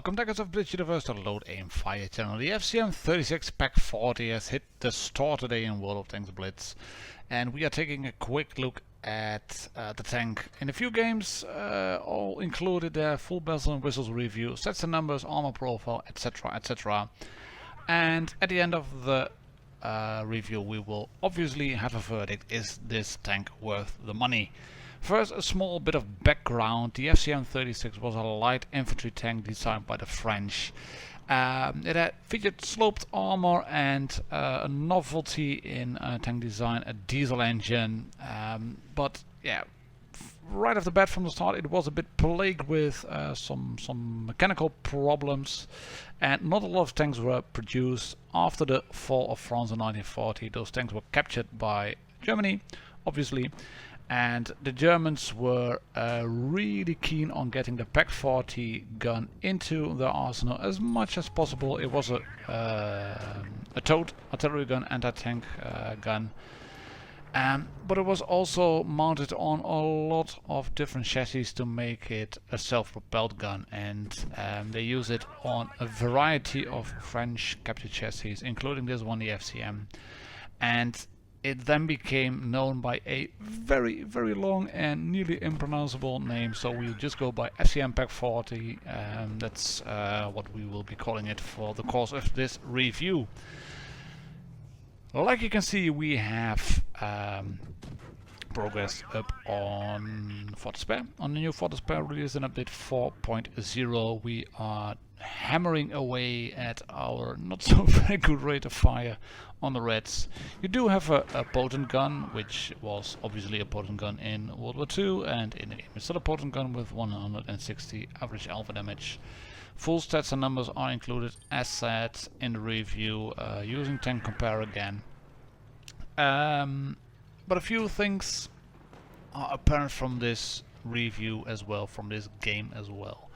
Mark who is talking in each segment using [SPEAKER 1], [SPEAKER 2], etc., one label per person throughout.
[SPEAKER 1] Welcome back of Blitz Universe to Load Aim Fire channel. The FCM 36 Pak 40 has hit the store today in World of Tanks Blitz, and we are taking a quick look at the tank. In a few games, all included their full bells and whistles review, sets and numbers, armor profile, etc, etc. And at the end of the review we will obviously have a verdict: is this tank worth the money? First, a small bit of background. The FCM 36 was a light infantry tank designed by the French. It had featured sloped armor and a novelty in tank design, a diesel engine. But yeah, right off the bat from the start it was a bit plagued with some mechanical problems, and not a lot of tanks were produced. After the fall of France in 1940, those tanks were captured by Germany, obviously. And the Germans were really keen on getting the Pak 40 gun into their arsenal as much as possible. It was a towed artillery gun, anti-tank gun, but it was also mounted on a lot of different chassis to make it a self-propelled gun, and they use it on a variety of French captured chassis, including this one, the FCM. And it then became known by a very, very long and nearly impronounceable name, so we'll just go by FCM Pak 40. That's what we will be calling it for the course of this review. Like you can see, we have progress up on WoT Spare. On the new WoT Spare release in update 4.0, we are hammering away at our not so very good rate of fire on the Reds. You do have a potent gun, which was obviously a potent gun in World War II, and in the game it's still a potent gun with 160 average alpha damage. Full stats and numbers are included as said in the review, using Tank Compare again. But a few things are apparent from this review as well, from this game as well.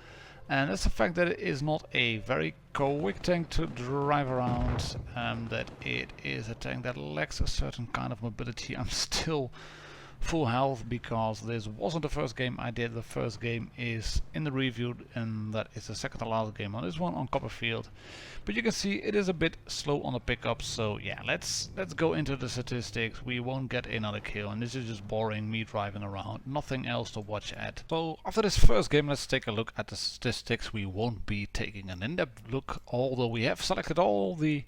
[SPEAKER 1] And that's the fact that it is not a very quick tank to drive around, that it is a tank that lacks a certain kind of mobility. I'm still full health because this wasn't the first game I did. The first game is in the review, and that is the second to last game on this one on Copperfield. But you can see it is a bit slow on the pickup, so yeah, let's go into the statistics. We won't get another kill, and this is just boring, me driving around, nothing else to watch at. So after this first game, let's take a look at the statistics. We won't be taking an in-depth look, although we have selected all the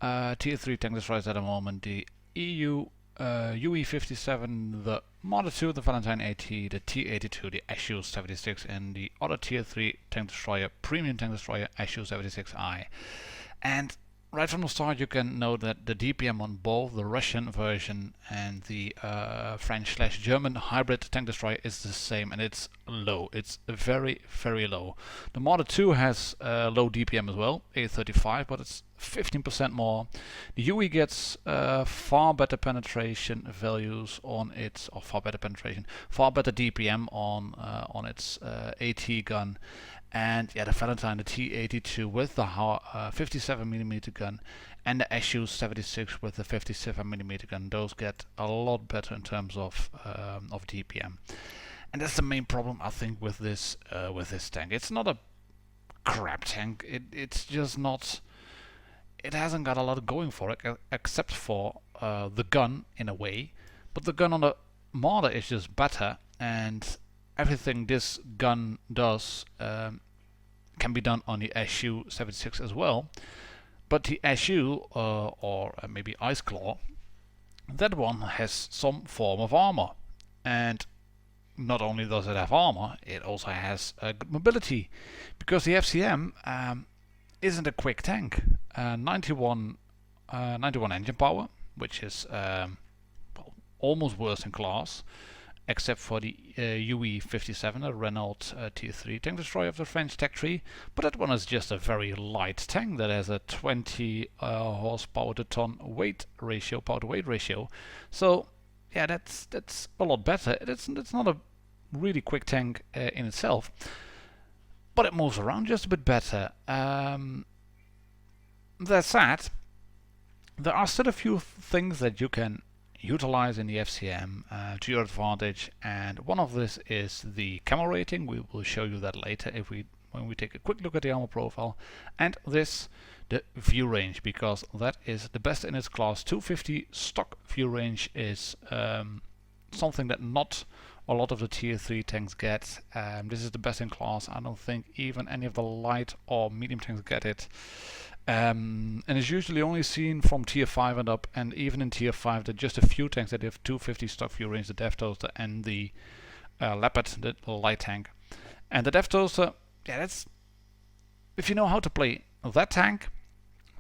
[SPEAKER 1] tier 3 tank destroyers at the moment: the EU UE-57, the Marder 2, the Valentine AT, the T-82, the SU-76, and the other tier 3 tank destroyer, premium tank destroyer, SU-76I. And right from the start you can note that the DPM on both the Russian version and the French/German hybrid tank destroyer is the same, and it's low. It's very, very low. The Marder 2 has low DPM as well, 835, but it's 15% more. The UE gets far better penetration values on its, or far better DPM on its AT gun. And yeah, the Valentine, the T-82 with the 57mm gun, and the SU-76 with the 57mm gun, those get a lot better in terms of DPM. And that's the main problem, I think, with this tank. It's not a crap tank. It's just not. It hasn't got a lot going for it, except for the gun in a way. But the gun on the Marder is just better, and everything this gun does can be done on the SU-76 as well. But the SU, or maybe Ice Claw, that one has some form of armor. And not only does it have armor, it also has good mobility. Because the FCM isn't a quick tank. 91 engine power, which is well, almost worst in class, except for the UE-57, a Renault Tier 3 tank destroyer of the French Tech Tree. But that one is just a very light tank that has a 20 horsepower to ton weight ratio, power to weight ratio. So yeah, that's a lot better. It's not a really quick tank in itself, but it moves around just a bit better. That said, there are still a few things that you can utilize in the FCM to your advantage, and one of this is the camo rating. We will show you that later if we when we take a quick look at the armor profile, and this, the view range, because that is the best in its class. 250 stock view range is something that not a lot of the tier 3 tanks get. This is the best in class. I don't think even any of the light or medium tanks get it. And it's usually only seen from tier 5 and up, and even in tier 5 there are just a few tanks that have 250 stock view range, the Death Toaster and the Leopard, the light tank. And the Death Toaster, yeah, that's, if you know how to play that tank,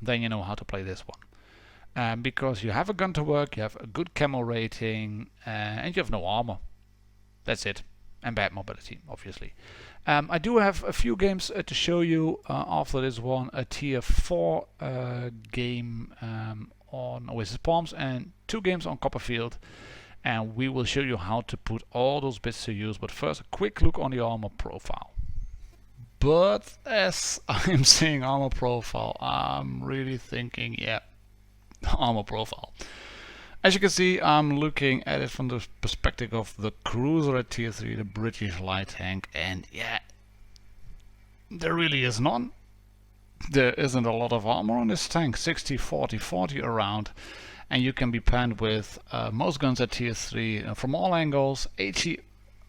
[SPEAKER 1] then you know how to play this one. Because you have a gun to work, you have a good camo rating, and you have no armor. That's it. And bad mobility, obviously. I do have a few games to show you after this one. A tier 4 game on Oasis Palms and 2 games on Copperfield. And we will show you how to put all those bits to use. But first, a quick look on the armor profile. But as I'm saying armor profile, I'm really thinking, yeah, armor profile. As you can see, I'm looking at it from the perspective of the cruiser at tier 3, the British light tank, and yeah, there really is none. There isn't a lot of armor on this tank, 60, 40, 40 around, and you can be panned with most guns at tier 3 from all angles. HE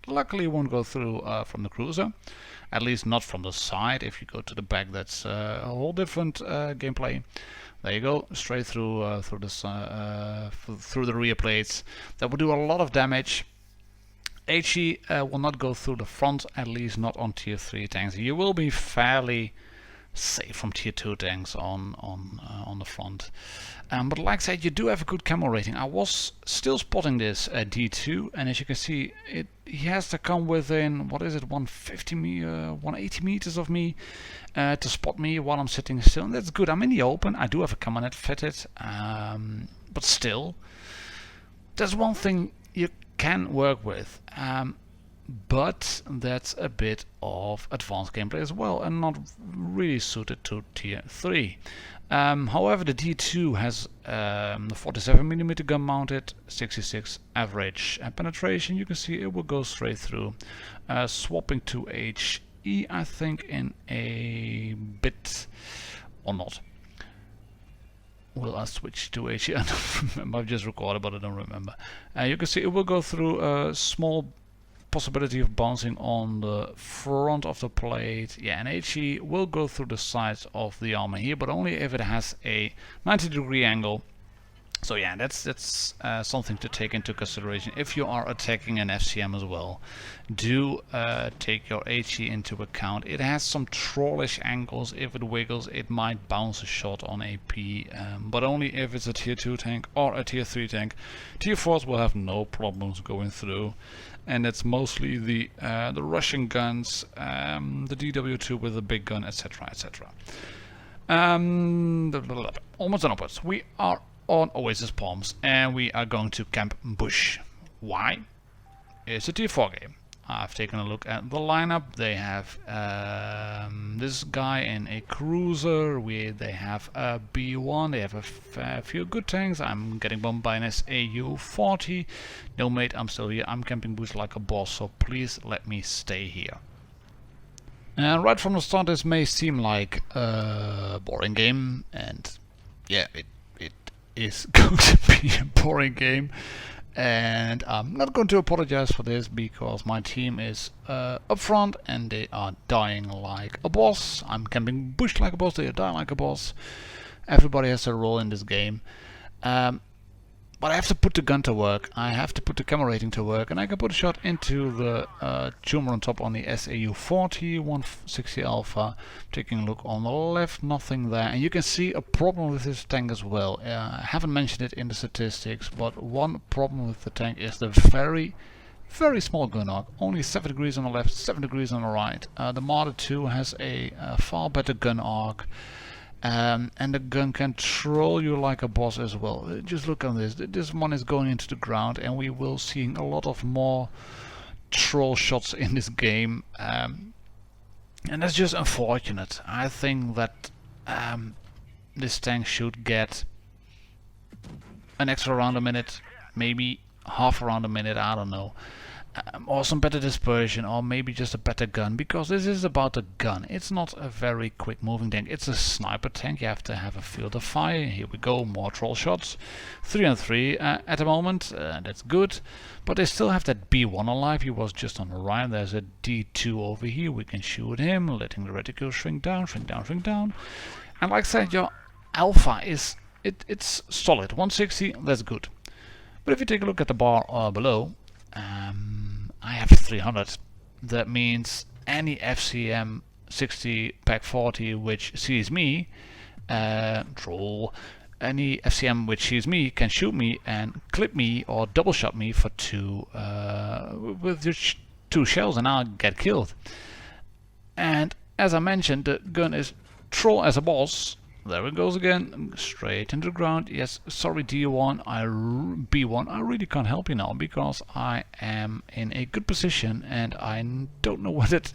[SPEAKER 1] luckily won't go through from the cruiser, at least not from the side. If you go to the back, that's a whole different gameplay. There you go, straight through through the rear plates. That will do a lot of damage. HE will not go through the front, at least not on tier 3 tanks. You will be fairly safe from tier 2 tanks on the front. But like I said, you do have a good camo rating. I was still spotting this at D2, and as you can see, he has to come within, what is it, 180 meters of me to spot me while I'm sitting still. And that's good. I'm in the open. I do have a camo net fitted, but still, there's one thing you can work with. But that's a bit of advanced gameplay as well, and not really suited to tier 3. However, the D2 has the 47mm gun mounted, 66 average penetration. You can see it will go straight through. Swapping to HE, I think, in a bit, or not. Will I switch to HE? I don't remember. I've just recorded, but I don't remember. You can see it will go through a small possibility of bouncing on the front of the plate. Yeah, and HE will go through the sides of the armor here, but only if it has a 90-degree angle. So yeah, that's something to take into consideration if you are attacking an FCM as well. Do take your HE into account. It has some trollish angles. If it wiggles, it might bounce a shot on AP, but only if it's a tier 2 tank or a tier 3 tank. Tier 4s will have no problems going through, and it's mostly the Russian guns, the DW2 with a big gun, etc, etc. Almost and upwards. We are on Oasis Palms, and we are going to Camp Bush. Why? It's a tier 4 game. I've taken a look at the lineup. They have this guy in a cruiser. They have a B1. They have a few good tanks. I'm getting bombed by an SAU-40. No mate, I'm still here. I'm camping Bush like a boss, so please let me stay here. And right from the start, this may seem like a boring game, and yeah, it is going to be a boring game, and I'm not going to apologize for this because my team is up front and they are dying like a boss. I'm camping Bush like a boss, they are dying like a boss. Everybody has a role in this game. But I have to put the gun to work, I have to put the camera rating to work, and I can put a shot into the tumor on top on the SAU-40, 160 Alpha. Taking a look on the left, nothing there. And you can see a problem with this tank as well. I haven't mentioned it in the statistics, but one problem with the tank is the very small gun arc. Only 7 degrees on the left, 7 degrees on the right. The Marder 2 has a far better gun arc. And the gun can troll you like a boss as well. Just look at this. This one is going into the ground, and we will see a lot of more troll shots in this game. And that's just unfortunate. I think that this tank should get an extra round a minute, maybe half a round a minute, I don't know. or some better dispersion, or maybe just a better gun, because this is about a gun. It's not a very quick moving tank. It's a sniper tank. You have to have a field of fire. Here we go, more troll shots. 3 on 3 at the moment. That's good. But they still have that B1 alive. He was just on the right. There's a D2 over here. We can shoot him, letting the reticule shrink down, shrink down, shrink down. And like I said, your alpha is it's solid. 160, that's good. But if you take a look at the bar below, I have 300. That means any FCM 60 Pak 40 which sees me, troll, any FCM which sees me can shoot me and clip me or double shot me for with just 2 shells, and I'll get killed. And as I mentioned, the gun is troll as a boss. There it goes again, straight into the ground. Yes, sorry B1, I really can't help you now, because I am in a good position and I don't know what that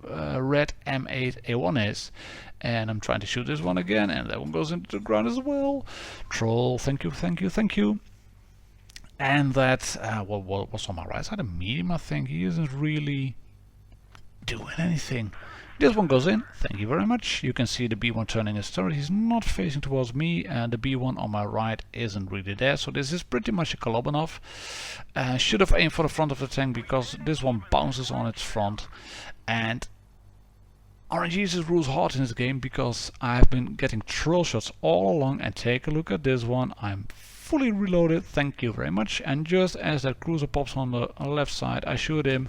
[SPEAKER 1] red M8A1 is. And I'm trying to shoot this one again, and that one goes into the ground as well. Troll, thank you, thank you, thank you. And that, what was on my right side? A medium, I think. He isn't really doing anything. This one goes in, thank you very much. You can see the B1 turning his turret. He's not facing towards me, and the B1 on my right isn't really there. So this is pretty much a Kolobanov. Should have aimed for the front of the tank, because this one bounces on its front. And RNG rules hard in this game, because I've been getting troll shots all along. And take a look at this one. I'm fully reloaded, thank you very much. And just as that cruiser pops on the left side, I shoot him.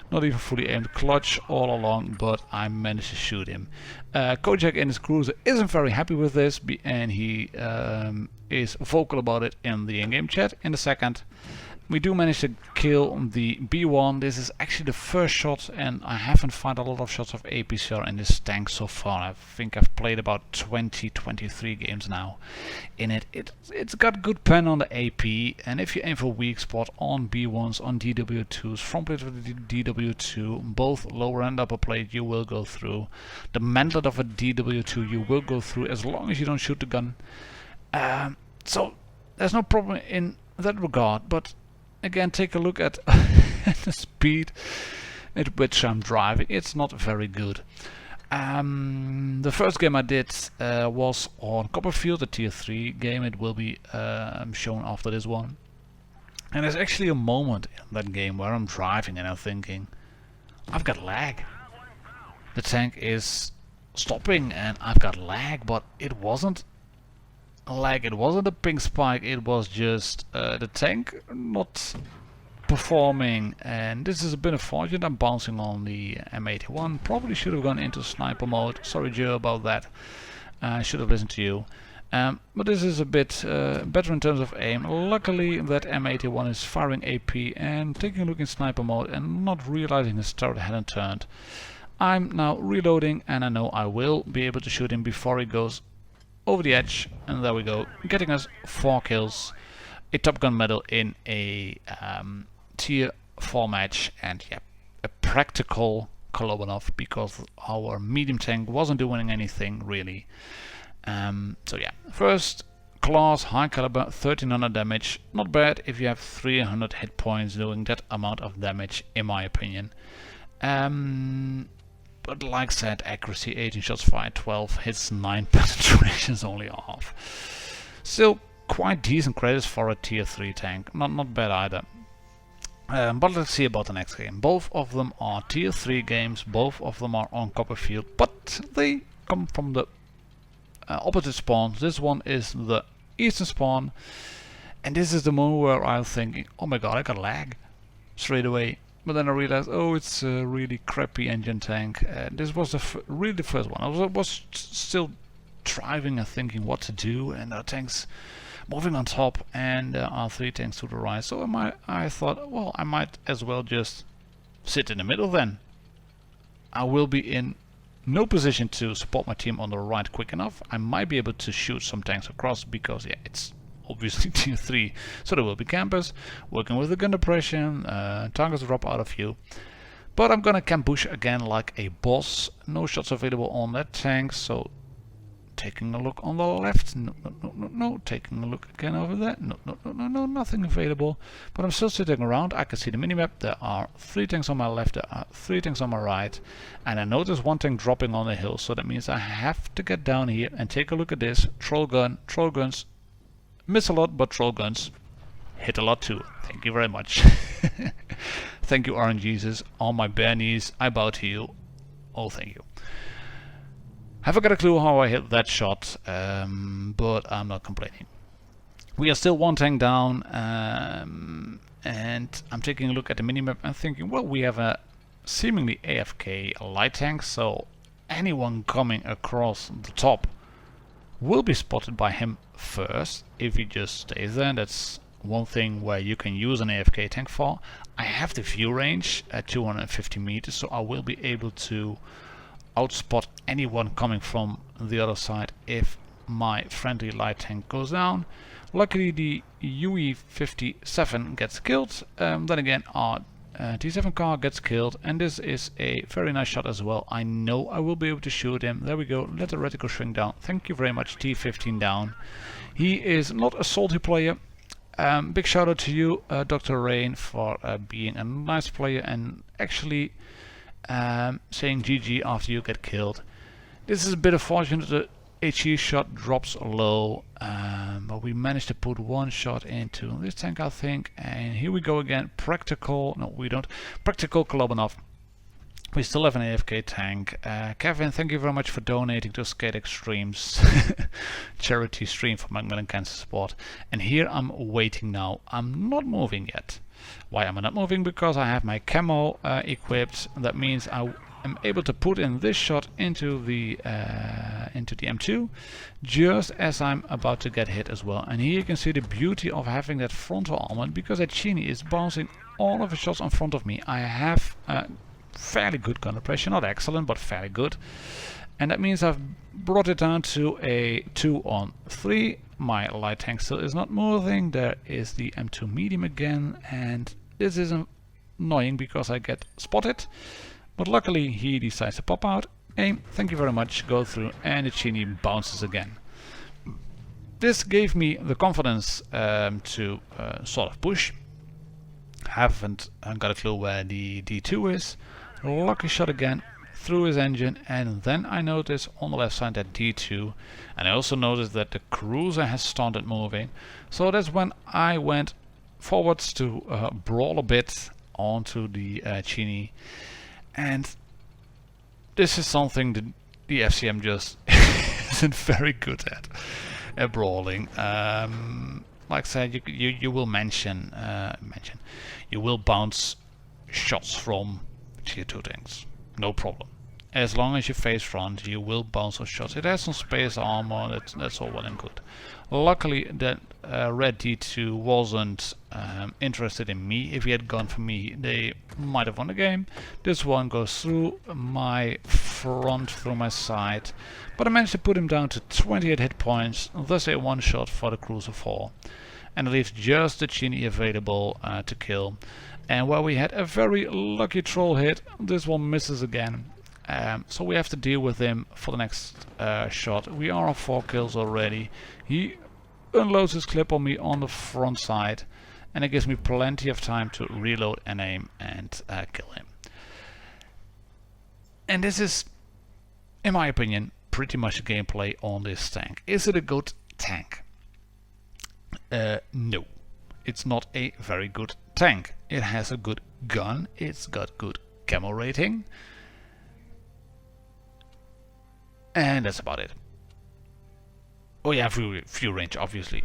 [SPEAKER 1] Not even fully aimed, clutch all along, but I managed to shoot him. Kojak in his cruiser isn't very happy with this, and he is vocal about it in the in-game chat. In a second, we do manage to kill the B1. This is actually the first shot, and I haven't found a lot of shots of APCR in this tank so far. I think I've played about 23 games now in it. It's got good pen on the AP, and if you aim for weak spot on B1s, on DW2s, front plate of the DW2, both lower and upper plate, you will go through. The mantlet of a DW2 you will go through, as long as you don't shoot the gun. So there's no problem in that regard, but again, take a look at the speed at which I'm driving. It's not very good. The first game I did was on Copperfield, a tier 3 game. It will be shown after this one. And there's actually a moment in that game where I'm driving and I'm thinking, I've got lag. The tank is stopping and I've got lag, but it wasn't lag, it wasn't a ping spike, it was just the tank not performing, and this is a bit unfortunate. I'm bouncing on the M81, probably should have gone into sniper mode. Sorry Joe about that, I should have listened to you. But this is a bit better in terms of aim. Luckily that M81 is firing AP and taking a look in sniper mode and not realizing his turret hadn't turned. I'm now reloading, and I know I will be able to shoot him before he goes over the edge, and there we go, getting us 4 kills, a Top Gun medal in a tier 4 match, and yeah, a practical Kolobanov, because our medium tank wasn't doing anything really. So yeah, first class, high caliber, 1300 damage, not bad if you have 300 hit points doing that amount of damage, in my opinion. But like said, accuracy 18 shots fired, 12 hits, 9 penetrations, only half. Still quite decent credits for a tier 3 tank, not bad either. But let's see about the next game. Both of them are tier 3 games, both of them are on Copperfield, but they come from the opposite spawns. This one is the eastern spawn, and this is the moment where I'm thinking, oh my god, I got lag straight away. But then I realized, oh, it's a really crappy engine tank. This was really the first one. I was still driving and thinking what to do, and our tanks moving on top, and there are 3 tanks to the right. So I thought, well, I might as well just sit in the middle then. I will be in no position to support my team on the right quick enough. I might be able to shoot some tanks across, because yeah, it's obviously tier 3, so there will be campers working with the gun depression, targets drop out of view. But I'm gonna camp bush again like a boss. No shots available on that tank, so taking a look on the left. No, no, no, no, no. Taking a look again over there. No, no, no, no, no. Nothing available. But I'm still sitting around. I can see the minimap. There are 3 tanks on my left. There are 3 tanks on my right. And I notice 1 tank dropping on the hill. So that means I have to get down here and take a look at this. Troll gun. Troll guns miss a lot, but troll guns hit a lot too. Thank you very much. Thank you, RNGesus. On my bare knees, I bow to you. Oh, thank you. Haven't got a clue how I hit that shot, but I'm not complaining. We are still 1 tank down, and I'm taking a look at the minimap and thinking, well, we have a seemingly AFK light tank, so anyone coming across the top will be spotted by him first if he just stays there. That's one thing where you can use an AFK tank for. I have the view range at 250 meters, so I will be able to outspot anyone coming from the other side if my friendly light tank goes down. Luckily the UE-57 gets killed, then again our T7 car gets killed, and this is a very nice shot as well. I know I will be able to shoot him. There we go, let the reticle shrink down. Thank you very much, T15 down. He is not a salty player. Big shout out to you, Dr. Rain, for being a nice player and actually saying GG after you get killed. This is a bit unfortunate. The HE shot drops low, but we managed to put 1 shot into this tank, I think. And here we go again. Practical. No, we don't. Practical Kolobanov. We still have an AFK tank. Kevin, thank you very much for donating to Skate Extremes charity stream for Macmillan Cancer Support. And here I'm waiting now. I'm not moving yet. Why am I not moving? Because I have my camo equipped. That means I am able to put in this shot into the M2 just as I'm about to get hit as well. And here you can see the beauty of having that frontal armor, because that Chini is bouncing all of the shots in front of me. I have fairly good gunner pressure, not excellent, but fairly good. And that means I've brought it down to a 2-on-3. My light tank still is not moving. There is the M2 medium again, and this is annoying because I get spotted. But luckily he decides to pop out, aim, thank you very much, go through, and the Chini bounces again. This gave me the confidence to sort of push. Haven't got a clue where the D2 is. Lucky shot again through his engine, and then I notice on the left side that D2, and I also noticed that the cruiser has started moving. So that's when I went forwards to brawl a bit onto the Chini, and this is something that the FCM just isn't very good at brawling. Like I said, you will you will bounce shots from tier 2 tanks, no problem. As long as you face front, you will bounce those shots. It has some space armor, that's all well and good. Luckily that red D2 wasn't interested in me. If he had gone for me, they might have won the game. This one goes through my front, through my side, but I managed to put him down to 28 hit points, thus a 1 shot for the Cruiser 4. And it leaves just the Chini available to kill. And while we had a very lucky troll hit, this one misses again. So we have to deal with him for the next shot. We are on 4 kills already. He unloads his clip on me on the front side, and it gives me plenty of time to reload and aim and kill him. And this is, in my opinion, pretty much the gameplay on this tank. Is it a good tank? No, it's not a very good tank. It has a good gun, it's got good camo rating, and that's about it. Oh yeah, view range, obviously.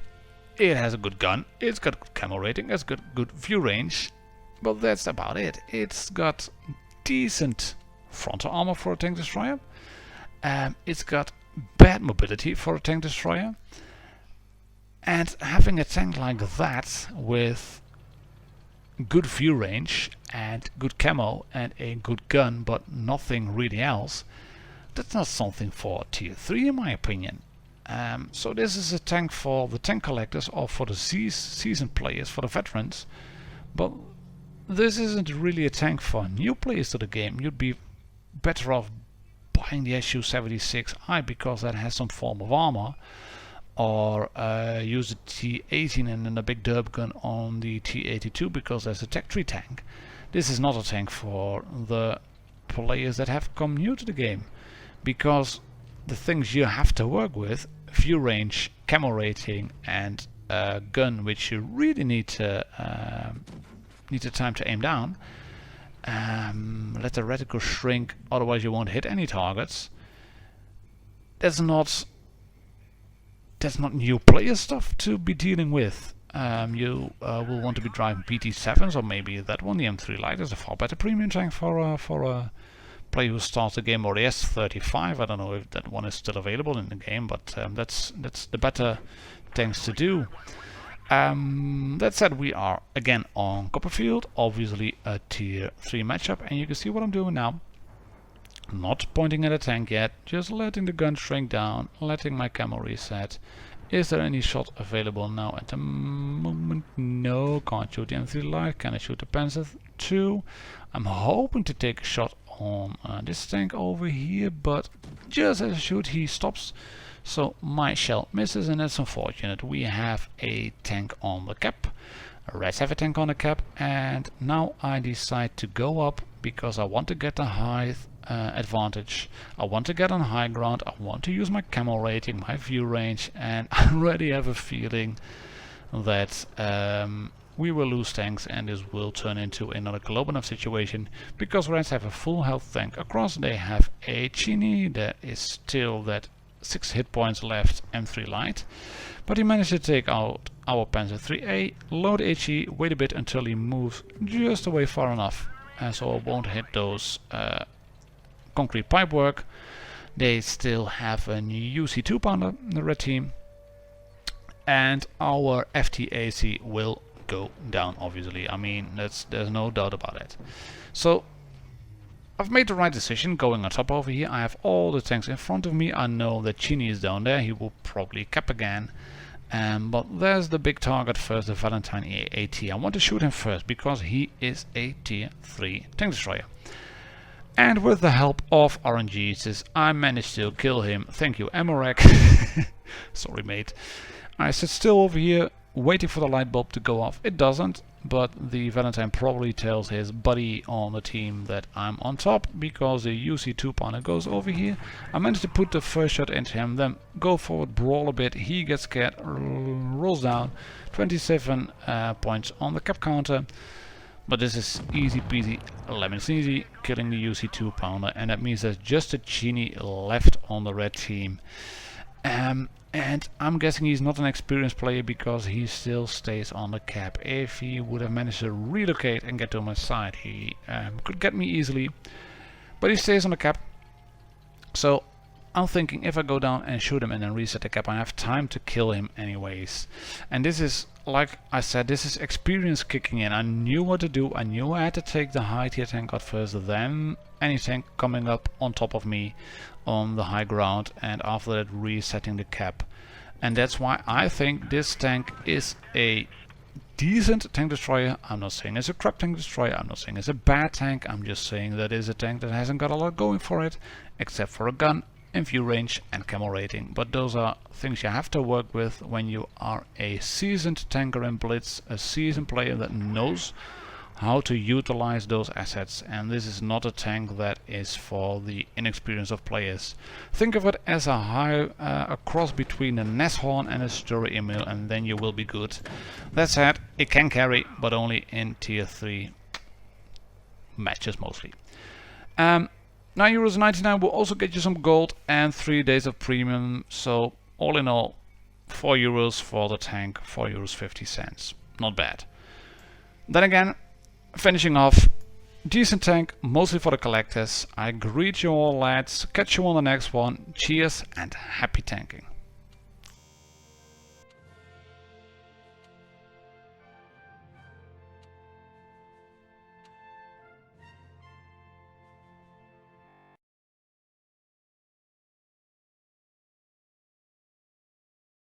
[SPEAKER 1] It has a good gun, it's got good camo rating, it's got good view range, but that's about it. It's got decent frontal armor for a tank destroyer. It's got bad mobility for a tank destroyer. And having a tank like that with good view range and good camo and a good gun but nothing really else, that's not something for tier 3 in my opinion. So this is a tank for the tank collectors or for the seasoned players, for the veterans, but this isn't really a tank for new players to the game. You'd be better off flying the Su-76I because that has some form of armor, or use the T-18 and then a big derp gun on the T-82 because there's a Tech 3 tank. This is not a tank for the players that have come new to the game, because the things you have to work with, view range, camo rating, and a gun which you really need the time to aim down. Let the reticle shrink, otherwise you won't hit any targets. That's not new player stuff to be dealing with. You will want to be driving PT7s, or maybe that one, the M3 Light, is a far better premium tank for a player who starts the game, or the S35. I don't know if that one is still available in the game, but that's the better things to do. That said, we are again on Copperfield, obviously a tier 3 matchup, and you can see what I'm doing now. Not pointing at a tank yet, just letting the gun shrink down, letting my camo reset. Is there any shot available now at the moment? No, can't shoot the M3 Light. Can I shoot the Panzer II? I'm hoping to take a shot on this tank over here, but just as I shoot, he stops. So my shell misses, and that's unfortunate. We have a tank on the cap. Reds have a tank on the cap, and now I decide to go up because I want to get the height advantage. I want to get on high ground. I want to use my camo rating, my view range, and I already have a feeling that we will lose tanks, and this will turn into another global enough situation, because Reds have a full health tank across. They have a Chini that is still that 6 hit points left, M3 Light, but he managed to take out our Panzer IIIA, load HE, wait a bit until he moves just away far enough, so I won't hit those concrete pipework. They still have a UC2 pounder, the red team, and our FTAC will go down, obviously. I mean, there's no doubt about it. So I've made the right decision going on top over here. I have all the tanks in front of me. I know that Chini is down there. He will probably cap again. But there's the big target first, the Valentine AT. I want to shoot him first because he is a tier 3 tank destroyer. And with the help of RNGs, I managed to kill him. Thank you, Amorek. Sorry, mate. I sit still over here, waiting for the light bulb to go off. It doesn't, but the Valentine probably tells his buddy on the team that I'm on top, because the UC2 partner goes over here. I managed to put the first shot into him, then go forward, brawl a bit. He gets scared, rolls down. 27 points on the cap counter. But this is easy peasy, lemon sneezy, killing the UC2 pounder, and that means there's just a Chini left on the red team. And I'm guessing he's not an experienced player because he still stays on the cap. If he would have managed to relocate and get to my side, he could get me easily, but he stays on the cap. So I'm thinking, if I go down and shoot him and then reset the cap, I have time to kill him anyways. And this is, like I said, this is experience kicking in. I knew what to do. I knew I had to take the high tier tank out first, then any tank coming up on top of me on the high ground, and after that resetting the cap. And that's why I think this tank is a decent tank destroyer. I'm not saying it's a crap tank destroyer, I'm not saying it's a bad tank, I'm just saying that it's a tank that hasn't got a lot going for it, except for a gun and view range and camo rating. But those are things you have to work with when you are a seasoned tanker in Blitz, a seasoned player that knows how to utilize those assets, and this is not a tank that is for the inexperience of players. Think of it as a cross between a Nashorn and a Story Emil, and then you will be good. That said, it can carry, but only in tier 3 matches mostly. €9.99 will also get you some gold and 3 days of premium, so all in all €4 for the tank, €4.50. Not bad. Then again, finishing off, decent tank, mostly for the collectors. I greet you all, lads. Catch you on the next one. Cheers and happy tanking.